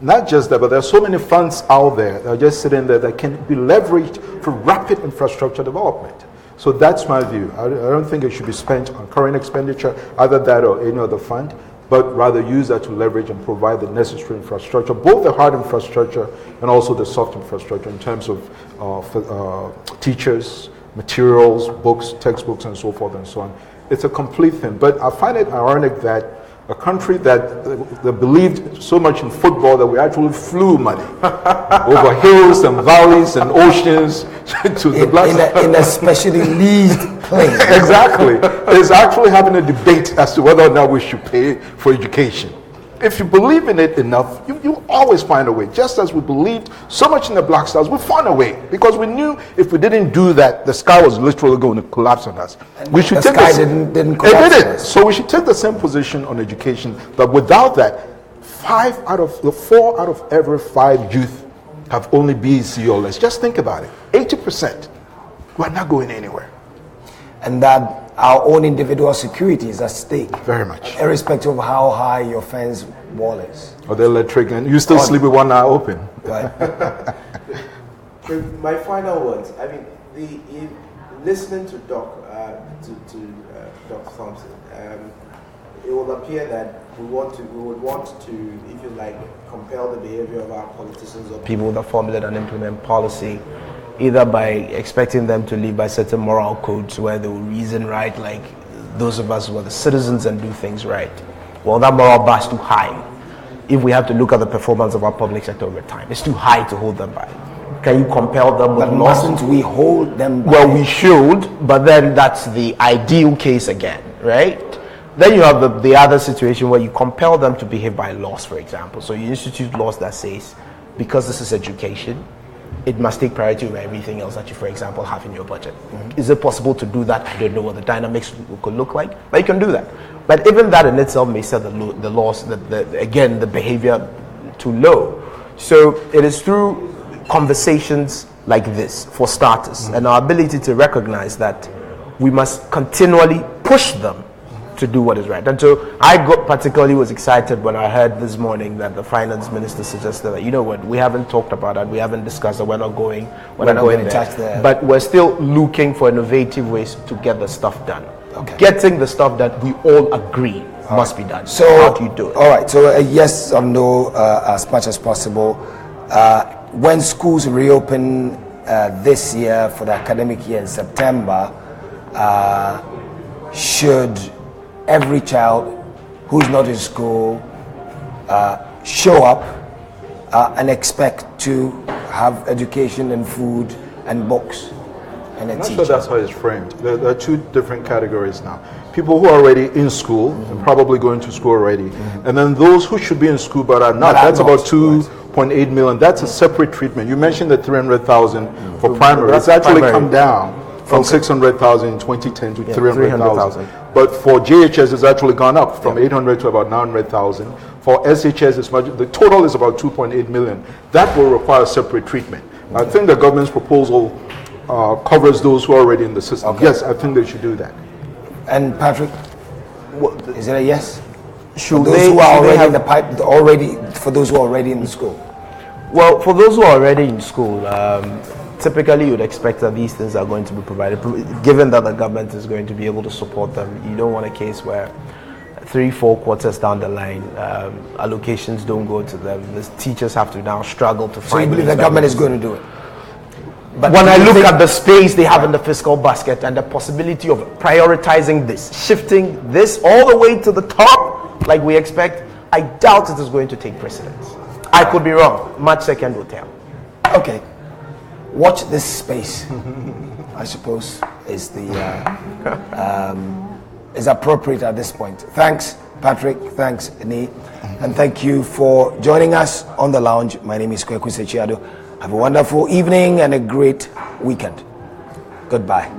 not just that, but there are so many funds out there that are just sitting there that can be leveraged for rapid infrastructure development. So that's my view. I don't think it should be spent on current expenditure, either that or any other fund, but rather use that to leverage and provide the necessary infrastructure, both the hard infrastructure and also the soft infrastructure in terms of teachers, materials, books, textbooks, and so forth and so on. It's a complete thing. But I find it ironic that a country that believed so much in football that we actually flew money over hills and valleys and oceans to the black in a specially leased plane. Exactly. Is actually having a debate as to whether or not we should pay for education. If you believe in it enough, you always find a way. Just as we believed so much in the Black Stars, we found a way, because we knew if we didn't do that, the sky was literally going to collapse on us. And we should take the sky didn't collapse on us. So we should take the same position on education. But without that, 4 out of every 5 youth have only BEC or less. Just think about it. 80%. We're not going anywhere. And that our own individual security is at stake. Very much. Irrespective of how high your fence wall is. Or the electric, and you still sleep with one eye open. Right. So my final words. I mean, listening to Dr. Thompson, it will appear that we would want to, if you like, compel the behavior of our politicians or people that formulate and implement policy, either by expecting them to live by certain moral codes where they will reason right, like those of us who are the citizens, and do things right. Well, that moral bar is too high. If we have to look at the performance of our public sector over time, it's too high to hold them by. Can you compel them with laws? But mustn't we hold them by? Well, we should, but then that's the ideal case again, right? Then you have the other situation where you compel them to behave by laws, for example. So you institute laws that says, because this is education, it must take priority over everything else that you, for example, have in your budget. Mm-hmm. Is it possible to do that? I don't know what the dynamics could look like, but you can do that. But even that in itself may set the laws, again, the behavior too low. So it is through conversations like this, for starters, and our ability to recognize that we must continually push them to do what is right. And so I particularly was excited when I heard this morning that the finance minister suggested that, you know what, we haven't talked about that, we haven't discussed that, we're not going to touch there. But we're still looking for innovative ways to get the stuff done. Okay. Getting the stuff that we all agree must be done. So how do you do it? All right, so a yes or no as much as possible. When schools reopen this year for the academic year in September, should every child who's not in school show up and expect to have education and food and books and a teacher? I'm not sure that's how it's framed. There are 2 different categories now. People who are already in school, and probably going to school already, and then those who should be in school but are not. That's about 2.8 million. That's a separate treatment. You mentioned the 300,000 for primary. It's actually come down from 600,000 in 2010 to 300,000. 300,000. But for JHS, it's actually gone up from 800 to about 900,000. For SHS, it's much, the total is about 2.8 million. That will require separate treatment. I think the government's proposal covers those who are already in the system. Okay. Yes, I think they should do that. And Patrick, is it a yes? Should For those they, who are should they already have, in the pipe, already for those who are already in the school. well, for those who are already in school, typically you would expect that these things are going to be provided, given that the government is going to be able to support them. You don't want a case where 3-4 quarters down the line, allocations don't go to them. The teachers have to now struggle to find. So you believe the government is going to do it? But when I look at the space they have in the fiscal basket and the possibility of prioritizing this, shifting this all the way to the top, like we expect, I doubt it is going to take precedence. I could be wrong. March 2nd will tell. Okay. Watch this space. I suppose is the is appropriate at this point. Thanks, Patrick. Thanks, Ni, and thank you for joining us on the lounge. My name is Kweku. Have a wonderful evening and a great weekend. Goodbye.